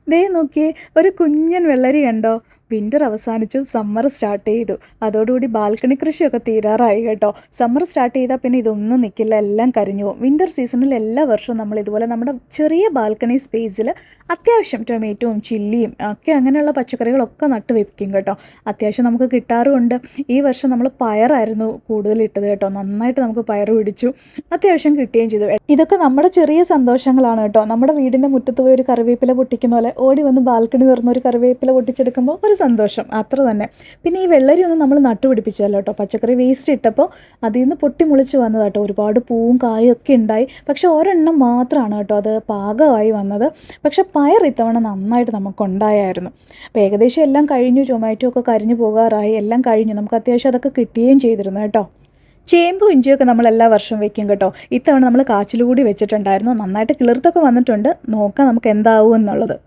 ദേ നോക്കിയേ, ഒരു കുഞ്ഞൻ വെള്ളരി കണ്ടോ? വിൻ്റർ അവസാനിച്ചു, സമ്മർ സ്റ്റാർട്ട് ചെയ്തു. അതോടുകൂടി ബാൽക്കണി കൃഷിയൊക്കെ തീരാറായി കേട്ടോ. സമ്മർ സ്റ്റാർട്ട് ചെയ്താൽ പിന്നെ ഇതൊന്നും നിൽക്കില്ല, എല്ലാം കരിഞ്ഞു പോകും. വിൻ്റർ സീസണിൽ എല്ലാ വർഷവും നമ്മൾ ഇതുപോലെ നമ്മുടെ ചെറിയ ബാൽക്കണി സ്പേസിൽ അത്യാവശ്യം ടൊമാറ്റോയും ചില്ലിയും ഒക്കെ അങ്ങനെയുള്ള പച്ചക്കറികളൊക്കെ നട്ട് വെക്കും കേട്ടോ. അത്യാവശ്യം നമുക്ക് കിട്ടാറുമുണ്ട്. ഈ വർഷം നമ്മൾ പയറായിരുന്നു കൂടുതലിട്ടത് കേട്ടോ. നന്നായിട്ട് നമുക്ക് പയർ പിടിച്ചു, അത്യാവശ്യം കിട്ടുകയും ചെയ്തു. ഇതൊക്കെ നമ്മുടെ ചെറിയ സന്തോഷങ്ങളാണ് കേട്ടോ. നമ്മുടെ വീടിൻ്റെ മുറ്റത്ത് പോയി ഒരു കറിവേപ്പില പൊട്ടിക്കുന്ന പോലെ ഓടി വന്ന് ബാൽക്കണി തുറന്ന് ഒരു കറിവേപ്പില പൊട്ടിച്ചെടുക്കുമ്പോൾ ഒരു സന്തോഷം, അത്ര തന്നെ. പിന്നെ ഈ വെള്ളരി ഒന്നും നമ്മൾ നട്ടുപിടിപ്പിച്ചല്ലോ കേട്ടോ. പച്ചക്കറി വേസ്റ്റ് ഇട്ടപ്പോൾ അതിൽ നിന്ന് പൊട്ടി മുളിച്ച് വന്നതാട്ടോ. ഒരുപാട് പൂവും കായും ഒക്കെ ഉണ്ടായി. പക്ഷെ ഒരെണ്ണം മാത്രമാണ് കേട്ടോ അത് പാകമായി വന്നത്. പക്ഷെ പയർ ഇത്തവണ നന്നായിട്ട് നമുക്കുണ്ടായായിരുന്നു. അപ്പോൾ ഏകദേശം എല്ലാം കഴിഞ്ഞു. ടൊമാറ്റോ ഒക്കെ കരിഞ്ഞു പോകാറായി, എല്ലാം കഴിഞ്ഞു. നമുക്ക് അത്യാവശ്യം അതൊക്കെ കിട്ടുകയും ചെയ്തിരുന്നു കേട്ടോ. ചേമ്പും ഇഞ്ചിയൊക്കെ നമ്മൾ എല്ലാ വർഷവും വെക്കും കേട്ടോ. ഇത്തവണ നമ്മൾ കാച്ചിൽ കൂടി വെച്ചിട്ടുണ്ടായിരുന്നു. നന്നായിട്ട് കിളിർത്തൊക്കെ വന്നിട്ടുണ്ട്. നോക്കാം നമുക്ക് എന്താവും എന്നുള്ളത്.